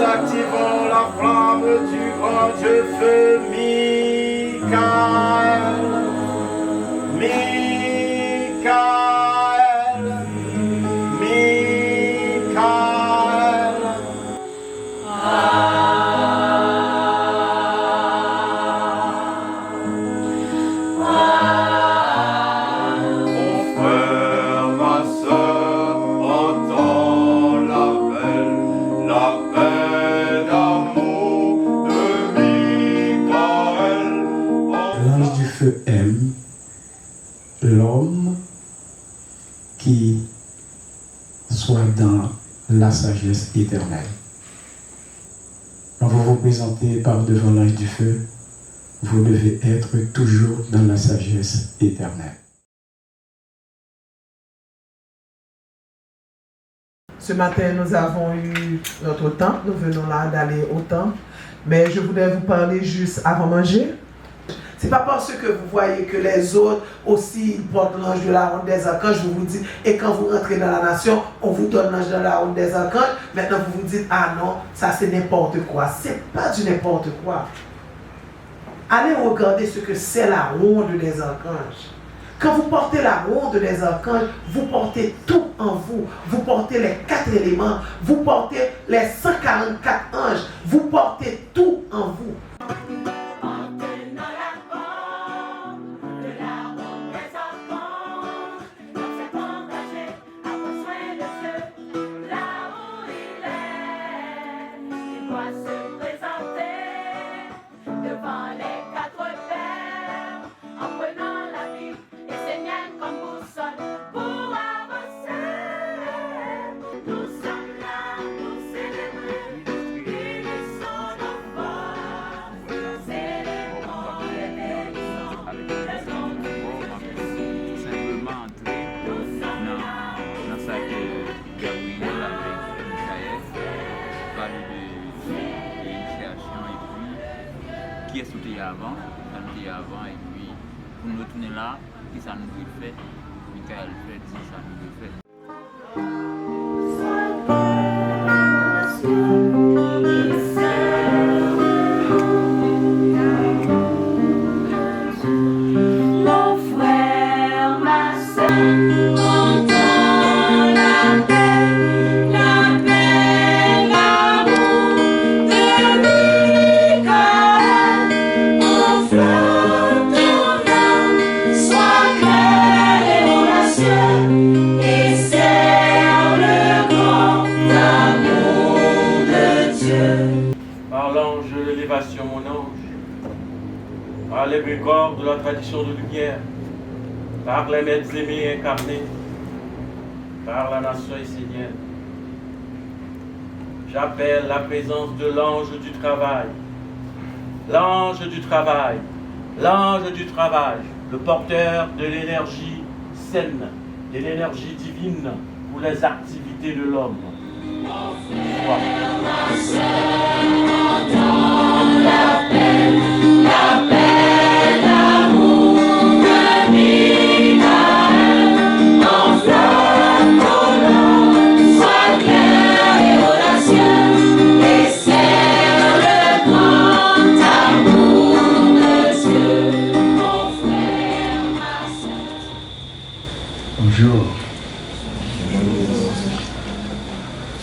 Activons la flamme du grand Dieu feu Michael, Michael, Michael. Mon frère, ma soeur, entends l'appel, l'appel d'amour de Michael. L'ange du feu aime l'homme qui soit dans la sagesse éternelle. Quand vous vous présentez par devant l'ange du feu, vous devez être toujours dans la sagesse éternelle. Ce matin, nous avons eu notre temps. Nous venons là d'aller au temple. Mais je voudrais vous parler juste avant manger. Ce n'est pas parce que vous voyez que les autres aussi portent l'ange de la ronde des archanges, vous vous dites, et quand vous rentrez dans la nation, on vous donne l'ange de la ronde des archanges. Maintenant, vous vous dites, ah non, ça c'est n'importe quoi. Ce n'est pas du n'importe quoi. Allez regarder ce que c'est la ronde des archanges. Quand vous portez la ronde des archanges, vous portez tout en vous. Vous portez les 4 éléments. Vous portez les 144 anges. Vous portez tout en vous. Qui est sauté avant, et puis pour nous retourner là, qui ça nous fait, Michael fait, qui ça nous fait. Par l'ange de l'élévation, mon ange, par les bricors de la tradition de lumière, par les maîtres aimés incarnés, par la nation essénienne, j'appelle la présence de l'ange du travail, l'ange du travail, l'ange du travail, le porteur de l'énergie saine, de l'énergie divine pour les activités de l'homme. Bonjour.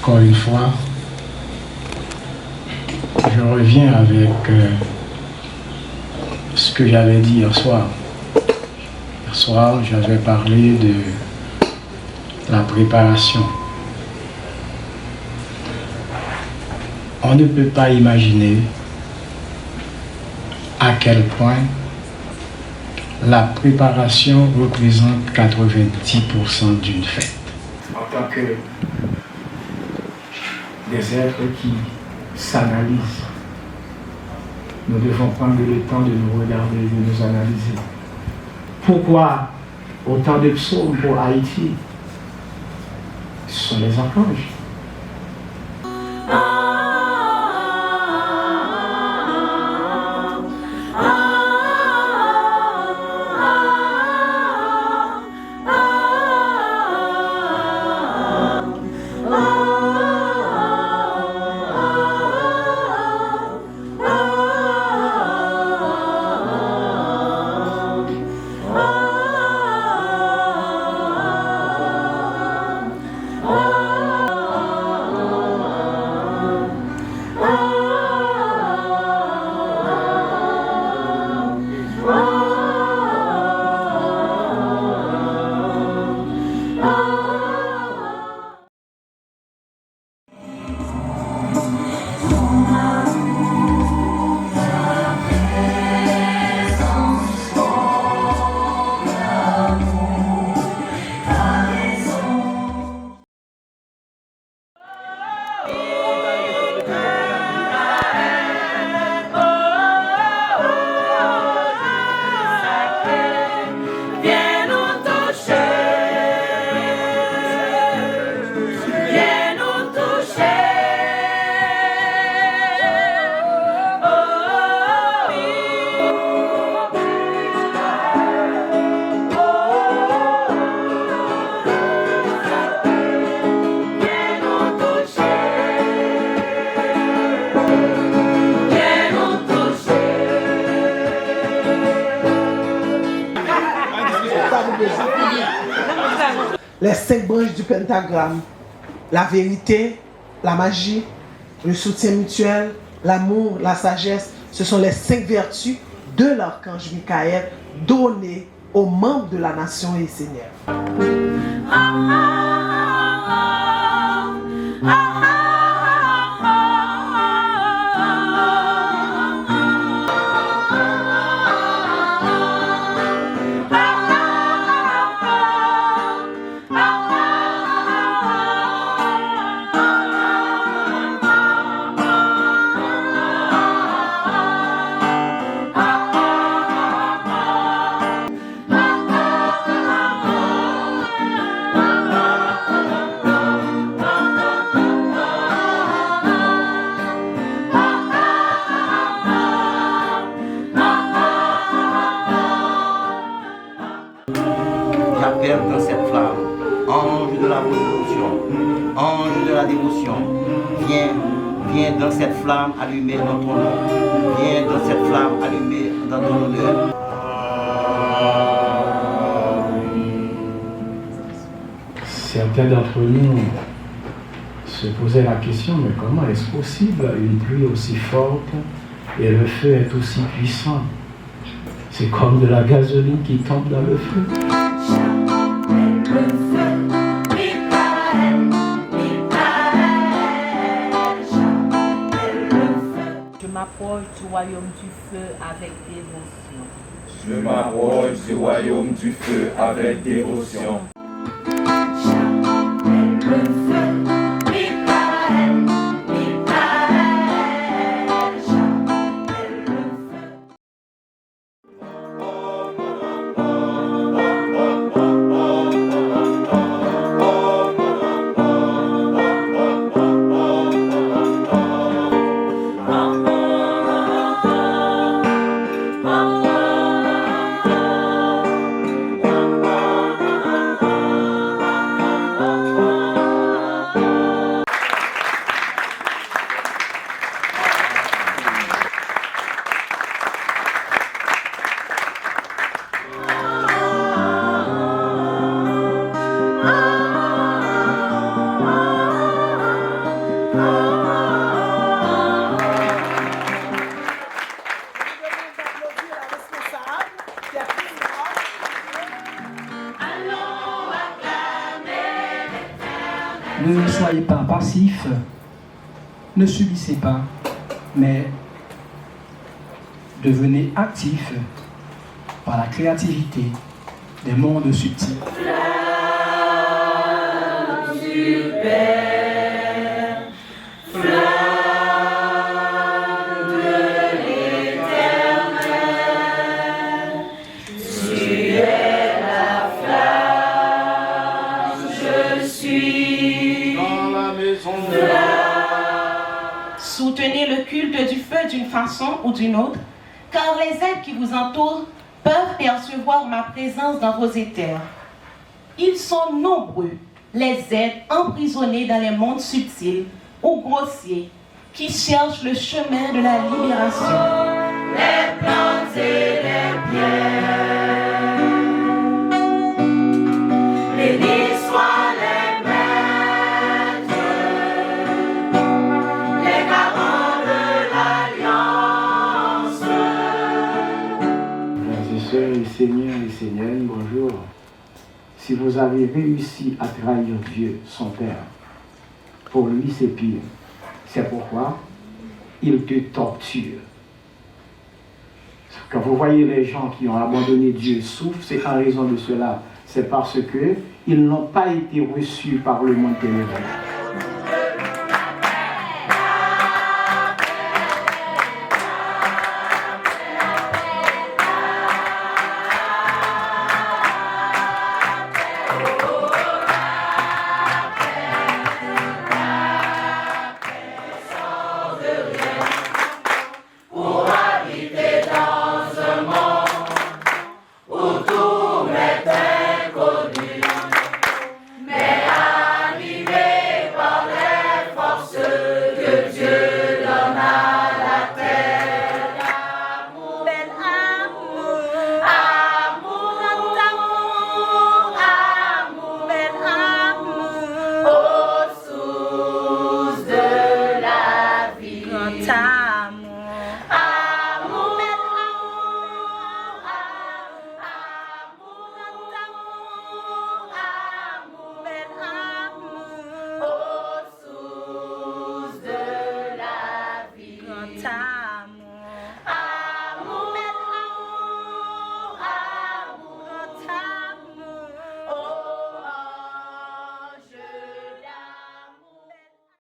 Encore une fois, je reviens avec ce que j'avais dit hier soir. Hier soir, j'avais parlé de la préparation. On ne peut pas imaginer à quel point la préparation représente 90% d'une fête. En tant que des êtres qui s'analysent, nous devons prendre le temps de nous regarder, de nous analyser. Pourquoi autant de psaumes pour Haïti? Ce sont les archanges. Les 5 branches du pentagramme, la vérité, la magie, le soutien mutuel, l'amour, la sagesse, ce sont les 5 vertus de l'archange Michael données aux membres de la nation et Seigneur. J'appelle dans cette flamme, ange de la révolution, ange de la dévotion, viens dans cette flamme allumée dans ton nom, viens dans cette flamme allumée dans ton honneur. Certains d'entre nous se posaient la question, mais comment est-ce possible une pluie aussi forte et le feu est aussi puissant? C'est comme de la gasoline qui tombe dans le feu. Je m'approche du royaume du feu avec dévotion. Je m'approche du royaume du feu avec dévotion. Ne soyez pas passifs, ne subissez pas, mais devenez actifs par la créativité des mondes subtils. Flamme de l'éternel. soutenez le culte du feu d'une façon ou d'une autre, car les êtres qui vous entourent peuvent percevoir ma présence dans vos éthers. Ils sont nombreux, les êtres emprisonnés dans les mondes subtils ou grossiers, qui cherchent le chemin de la libération. Les plantes et les pierres, bénis soient les maîtres, les garants de l'alliance. Frères et sœurs, et seigneurs et seigneuries, bonjour. Si vous avez réussi à trahir Dieu, son Père, pour lui c'est pire. C'est pourquoi il te torture. Quand vous voyez les gens qui ont abandonné Dieu souffrent, c'est en raison de cela. C'est parce qu'ils n'ont pas été reçus par le monde ténébreux.